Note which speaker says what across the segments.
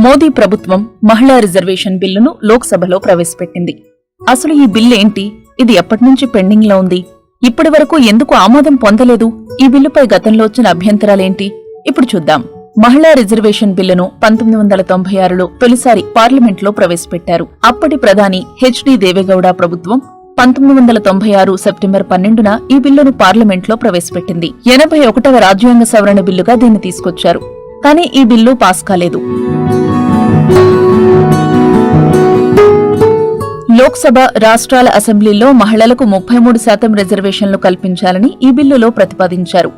Speaker 1: మోదీ ప్రభుత్వం మహిళా రిజర్వేషన్ బిల్లును లోక్సభలో ప్రవేశపెట్టింది. అసలు ఈ బిల్లు ఏంటి? ఇది ఎప్పటినుంచి పెండింగ్ లో ఉంది? ఇప్పటి వరకు ఎందుకు ఆమోదం పొందలేదు? ఈ బిల్లుపై గతంలో వచ్చిన అభ్యంతరాలేంటి? ఇప్పుడు చూద్దాం. మహిళా రిజర్వేషన్ బిల్లును 1996లో తొలిసారి పార్లమెంట్లో ప్రవేశపెట్టారు. అప్పటి ప్రధాని హెచ్డి దేవేగౌడ ప్రభుత్వం 1996 సెప్టెంబర్ 12న ఈ బిల్లును పార్లమెంట్లో ప్రవేశపెట్టింది. 81వ రాజ్యాంగ సవరణ బిల్లుగా దీన్ని తీసుకొచ్చారు. కానీ ఈ బిల్లు పాస్ కాలేదు. లోక్సభ, రాష్ట్రాల అసెంబ్లీల్లో మహిళలకు 33% రిజర్వేషన్లు కల్పించాలని ఈ బిల్లులో ప్రతిపాదించారు.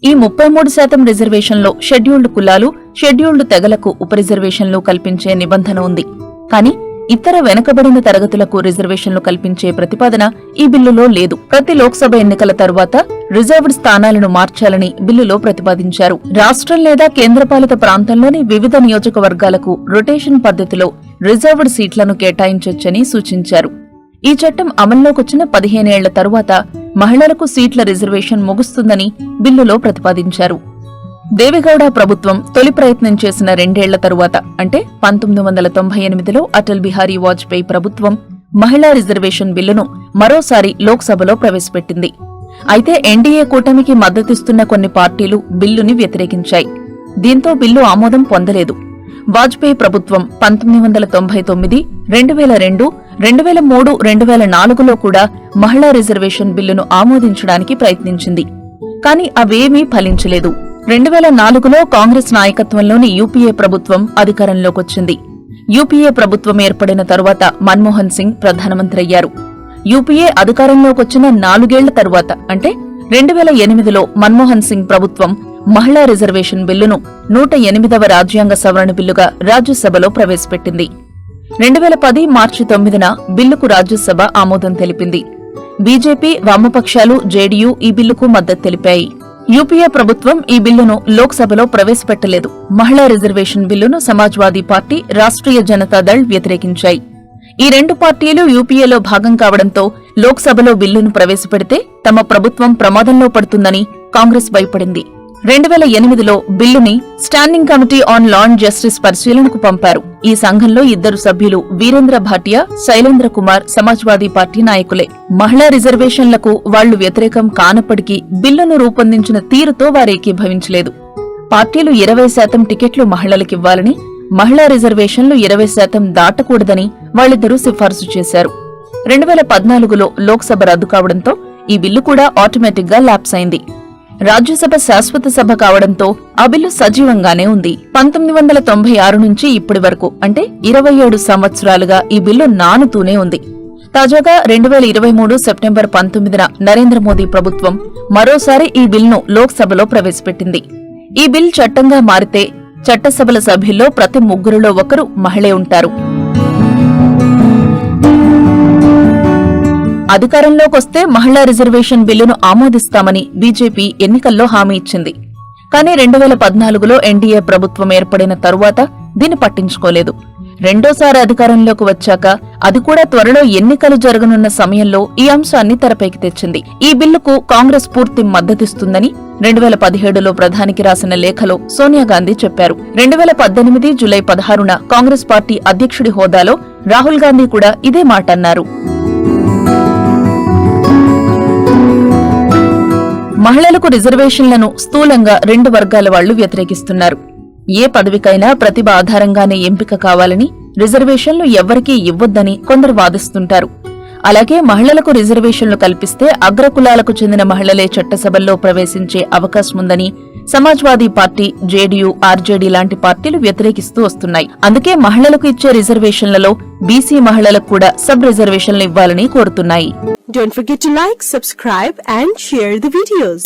Speaker 1: ఈ 33% రిజర్వేషన్లో షెడ్యూల్డ్ కులాలు, షెడ్యూల్డ్ తెగలకు ఉప రిజర్వేషన్లు కల్పించే నిబంధన ఉంది. కానీ ఇతర వెనుకబడిన తరగతులకు రిజర్వేషన్లు కల్పించే ప్రతిపాదన ఈ బిల్లులో లేదు. ప్రతి లోక్సభ ఎన్నికల తరువాత రిజర్వ్డ్ స్థానాలను మార్చాలని బిల్లులో ప్రతిపాదించారు. రాష్ట్రం లేదా కేంద్రపాలిత ప్రాంతంలోని వివిధ నియోజకవర్గాలకు రొటేషన్ పద్ధతిలో రిజర్వ్డ్ సీట్లను కేటాయించొచ్చని సూచించారు. ఈ చట్టం అమల్లోకొచ్చిన 15 ఏళ్ల తరువాత మహిళలకు సీట్ల రిజర్వేషన్ ముగుస్తుందని బిల్లులో ప్రతిపాదించారు. దేవేగౌడ ప్రభుత్వం తొలి ప్రయత్నం చేసిన 2 ఏళ్ల తరువాత అంటే 1998లో అటల్ బిహారీ వాజ్పేయి ప్రభుత్వం మహిళా రిజర్వేషన్ బిల్లును మరోసారి లోక్సభలో ప్రవేశపెట్టింది. అయితే ఎన్డీఏ కూటమికి మద్దతిస్తున్న కొన్ని పార్టీలు బిల్లుని వ్యతిరేకించాయి. దీంతో బిల్లు ఆమోదం పొందలేదు. వాజ్పేయి ప్రభుత్వం 1999, 2002, 2003, 2004లో కూడా మహిళా రిజర్వేషన్ బిల్లును ఆమోదించడానికి ప్రయత్నించింది. కానీ అవేమీ ఫలించలేదు. 2004లో కాంగ్రెస్ నాయకత్వంలోని యూపీఏ ప్రభుత్వం అధికారంలోకొచ్చింది. యూపీఏ ప్రభుత్వం ఏర్పడిన తరువాత మన్మోహన్ సింగ్ ప్రధానమంత్రి అయ్యారు. యూపీఏ అధికారంలోకొచ్చిన 4 ఏళ్ల తరువాత అంటే 2008లో మన్మోహన్ సింగ్ ప్రభుత్వం మహిళా రిజర్వేషన్ బిల్లును 108వ రాజ్యాంగ సవరణ బిల్లుగా రాజ్యసభలో ప్రవేశపెట్టింది. 2010 మార్చి 9న బిల్లుకు రాజ్యసభ ఆమోదం తెలిపింది. బీజేపీ, వామపక్షాలు, జేడీయూ ఈ బిల్లుకు మద్దతు తెలిపాయి. యూపీఏ ప్రభుత్వం ఈ బిల్లును లోక్సభలో ప్రవేశపెట్టలేదు. మహిళా రిజర్వేషన్ బిల్లును సమాజ్వాదీ పార్టీ, రాష్ట్రీయ జనతాదళ్ వ్యతిరేకించాయి. ఈ 2 పార్టీలు యూపీఏలో భాగం కావడంతో లోక్సభలో బిల్లును ప్రవేశపెడితే తమ ప్రభుత్వం ప్రమాదంలో పడుతుందని కాంగ్రెస్ భయపడింది. 2008లో బిల్లుని standing committee on law and justice పరిశీలనకు పంపారు. ఈ సంఘంలో 2 సభ్యులు వీరేంద్ర భాటియా, శైలేంద్ర కుమార్ సమాజ్వాదీ పార్టీ నాయకులే. మహిళా రిజర్వేషన్లకు వాళ్లు వ్యతిరేకం కానప్పటికీ బిల్లును రూపొందించిన తీరుతో వారు ఏకీభవించలేదు. పార్టీలు 20% టికెట్లు మహిళలకివ్వాలని, మహిళా రిజర్వేషన్లు 20% దాటకూడదని వాళ్ళిద్దరూ సిఫార్సు చేశారు. 2014లో లోక్సభ రద్దు కావడంతో ఈ బిల్లు కూడా ఆటోమేటిక్ గా ల్యాప్స్ అయింది. రాజ్యసభ శాశ్వత సభ కావడంతో ఆ బిల్లు సజీవంగానే ఉంది. 1996 నుంచి ఇప్పటి వరకు అంటే 27 సంవత్సరాలుగా ఈ బిల్లు నానుతూనే ఉంది. తాజాగా 2023 సెప్టెంబర్ 19న నరేంద్ర మోదీ ప్రభుత్వం మరోసారి ఈ బిల్లును లోక్సభలో ప్రవేశపెట్టింది. ఈ బిల్ చట్టంగా మారితే చట్టసభల సభ్యుల్లో ప్రతి 3లో 1 మహిళే ఉంటారు. అధికారంలోకొస్తే మహిళా రిజర్వేషన్ బిల్లును ఆమోదిస్తామని బీజేపీ ఎన్నికల్లో హామీ ఇచ్చింది. కానీ 2014లో ఎన్డీఏ ప్రభుత్వం ఏర్పడిన తరువాత దీన్ని పట్టించుకోలేదు. రెండోసారి అధికారంలోకి వచ్చాక అది కూడా త్వరలో ఎన్నికలు జరగనున్న సమయంలో ఈ అంశాన్ని తెరపైకి తెచ్చింది. ఈ బిల్లుకు కాంగ్రెస్ పూర్తి మద్దతిస్తుందని 2017లో ప్రధానికి రాసిన లేఖలో సోనియాగాంధీ చెప్పారు. 2018 జూలై 16న కాంగ్రెస్ పార్టీ అధ్యక్షుడి హోదాలో రాహుల్ గాంధీ కూడా ఇదే మాట అన్నారు. మహిళలకు రిజర్వేషన్లను స్థూలంగా 2 వర్గాల వాళ్లు వ్యతిరేకిస్తున్నారు. ఏ పదవికైనా ప్రతిభ ఆధారంగానే ఎంపిక కావాలని, రిజర్వేషన్లు ఎవ్వరికీ ఇవ్వొద్దని కొందరు వాదిస్తుంటారు. అలాగే మహిళలకు రిజర్వేషన్లు కల్పిస్తే అగ్రకులాలకు చెందిన మహిళలే చట్టసభల్లో ప్రవేశించే అవకాశముందని సమాజ్వాదీ పార్టీ, జేడీయూ, ఆర్జేడీ లాంటి పార్టీలు వ్యతిరేకిస్తూ వస్తున్నాయి. అందుకే మహిళలకు ఇచ్చే రిజర్వేషన్లలో బీసీ మహిళలకు కూడా సబ్ రిజర్వేషన్లు ఇవ్వాలని కోరుతున్నాయి.
Speaker 2: Don't forget to like, subscribe and share the videos.